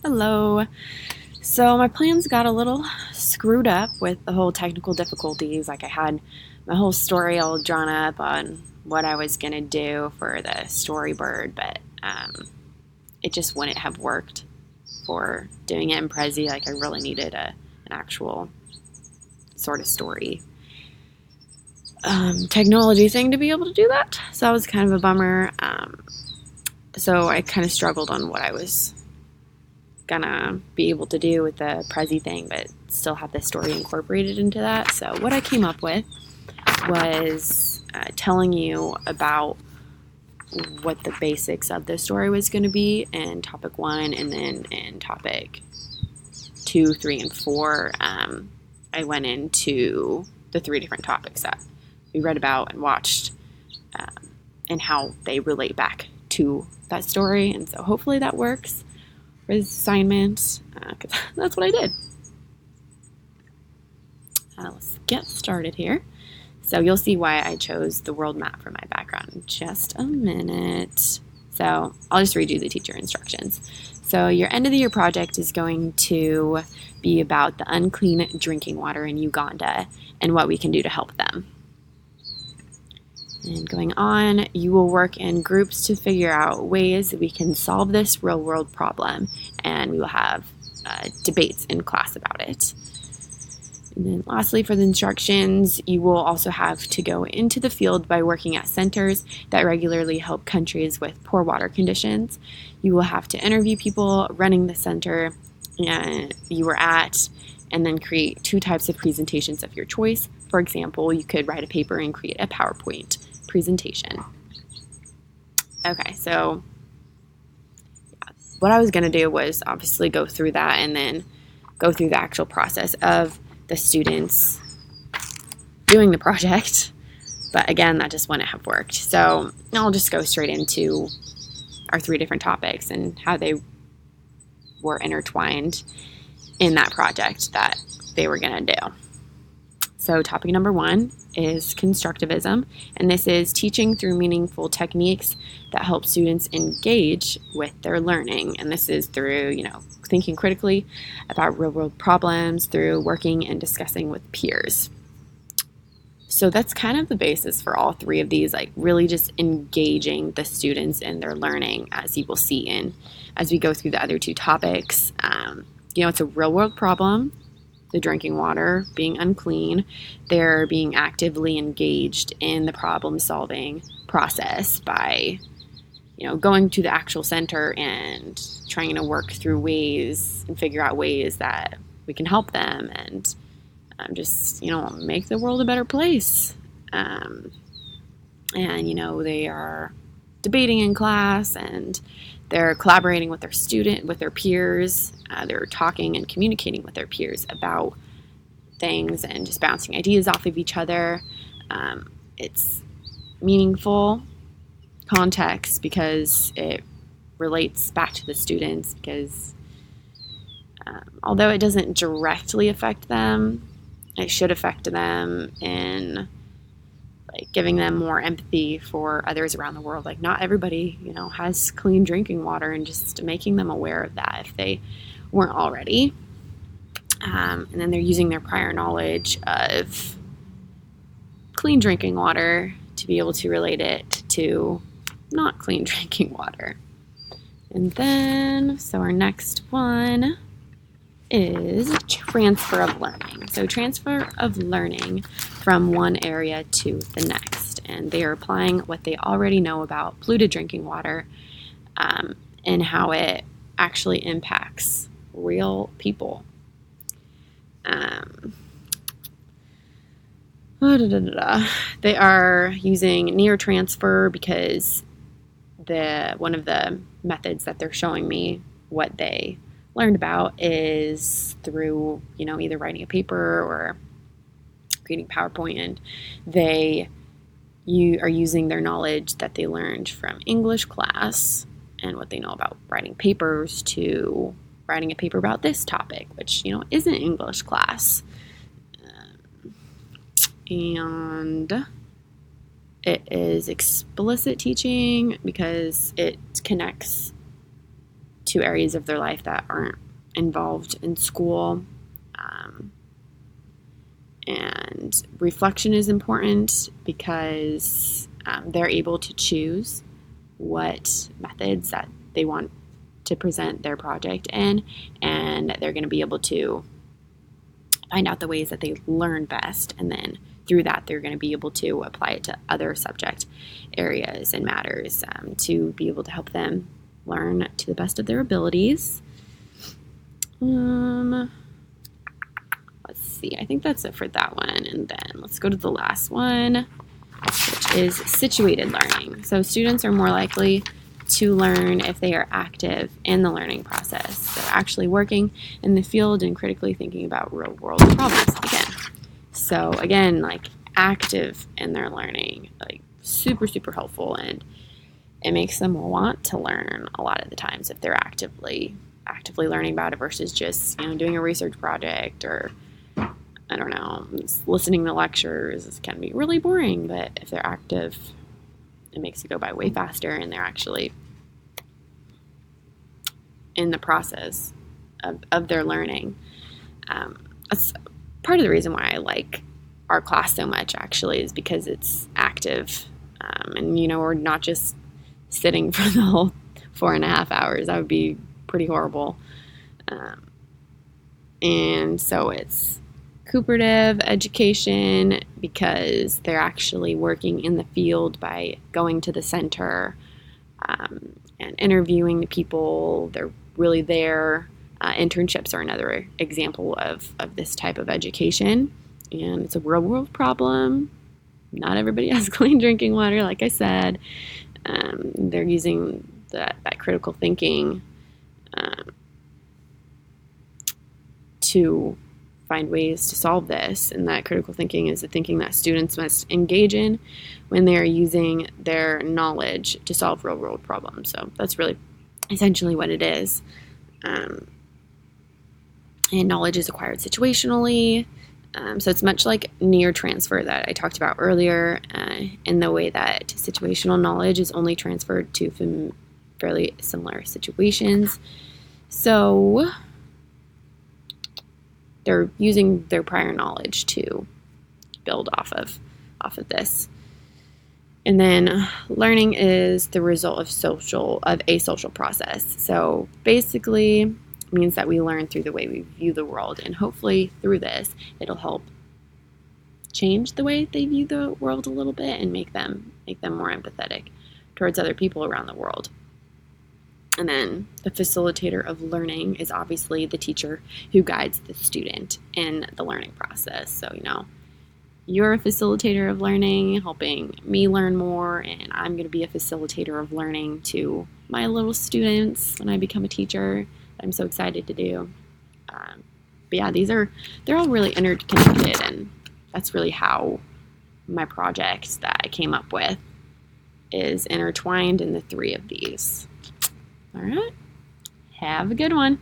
Hello. So my plans got a little screwed up with the whole technical difficulties. Like I had my whole story all drawn up on what I was gonna do for the storyboard, but it just wouldn't have worked for doing it in Prezi. Like I really needed an actual sort of story technology thing to be able to do that. So that was kind of a bummer. So I kind of struggled on what I was gonna be able to do with the Prezi thing, but still have the story incorporated into that. So what I came up with was telling you about what the basics of the story was going to be in topic 1, and then in topic 2, 3, and 4, I went into the 3 different topics that we read about and watched, and how they relate back to that story. And so hopefully that works for this assignment, because that's what I did. Let's get started here. So you'll see why I chose the world map for my background in just a minute. So I'll just read you the teacher instructions. So your end of the year project is going to be about the unclean drinking water in Uganda and what we can do to help them. And going on, you will work in groups to figure out ways that we can solve this real world problem, and we will have debates in class about it. And then lastly, for the instructions, you will also have to go into the field by working at centers that regularly help countries with poor water conditions. You will have to interview people running the center you were at, and then create 2 types of presentations of your choice. For example, you could write a paper and create a PowerPoint presentation. Okay, so what I was going to do was obviously go through that and then go through the actual process of the students doing the project. But again, that just wouldn't have worked. So I'll just go straight into our 3 different topics and how they were intertwined in that project that they were going to do. So topic number 1 is constructivism, and this is teaching through meaningful techniques that help students engage with their learning. And this is through, thinking critically about real-world problems, through working and discussing with peers. So that's kind of the basis for all 3 of these, like really just engaging the students in their learning, as you will see as we go through the other 2 topics. It's a real-world problem. The drinking water being unclean, they're being actively engaged in the problem-solving process by, going to the actual center and trying to work through ways and figure out ways that we can help them and just, make the world a better place. And, they are debating in class, and they're collaborating with their peers. They're talking and communicating with their peers about things and just bouncing ideas off of each other. It's meaningful context because it relates back to the students, because although it doesn't directly affect them, it should affect them in giving them more empathy for others around the world. Like, not everybody, has clean drinking water, and just making them aware of that if they weren't already. And then they're using their prior knowledge of clean drinking water to be able to relate it to not clean drinking water. And then, so our next one is transfer of learning. So transfer of learning from one area to the next. And they are applying what they already know about polluted drinking water, and how it actually impacts real people. They are using near transfer because one of the methods that they're showing me what they learned about is through, either writing a paper or creating PowerPoint, and you are using their knowledge that they learned from English class and what they know about writing papers to writing a paper about this topic, which, isn't English class. And it is explicit teaching because it connects to areas of their life that aren't involved in school. And reflection is important because they're able to choose what methods that they want to present their project in, and they're going to be able to find out the ways that they learn best, and then through that they're going to be able to apply it to other subject areas and matters to be able to help them learn to the best of their abilities. Let's see, I think that's it for that one. And then let's go to the last one, which is situated learning. So students are more likely to learn if they are active in the learning process. They're actually working in the field and critically thinking about real world problems again. So again, like active in their learning, like super, super helpful, and it makes them want to learn a lot of the times if they're actively learning about it versus just, doing a research project or, I don't know, listening to lectures. This can be really boring, but if they're active, it makes it go by way faster, and they're actually in the process of their learning. That's part of the reason why I like our class so much, actually, is because it's active. And, we're not just sitting for the whole 4.5 hours. That would be pretty horrible. And so it's cooperative education because they're actually working in the field by going to the center and interviewing the people. They're really there. Internships are another example of this type of education, and it's a real world problem. Not everybody has clean drinking water, like I said. They're using that critical thinking to find ways to solve this, and that critical thinking is the thinking that students must engage in when they are using their knowledge to solve real world problems. So that's really essentially what it is. And knowledge is acquired situationally. So it's much like near transfer that I talked about earlier, in the way that situational knowledge is only transferred to fairly similar situations. So they're using their prior knowledge to build off of this. And then learning is the result of a social process. So basically it means that we learn through the way we view the world, and hopefully through this it'll help change the way they view the world a little bit and make them more empathetic towards other people around the world. And then the facilitator of learning is obviously the teacher who guides the student in the learning process. So, you're a facilitator of learning, helping me learn more, and I'm going to be a facilitator of learning to my little students when I become a teacher. I'm so excited to do. But yeah, they're all really interconnected, and that's really how my project that I came up with is intertwined in the three of these. All right, have a good one.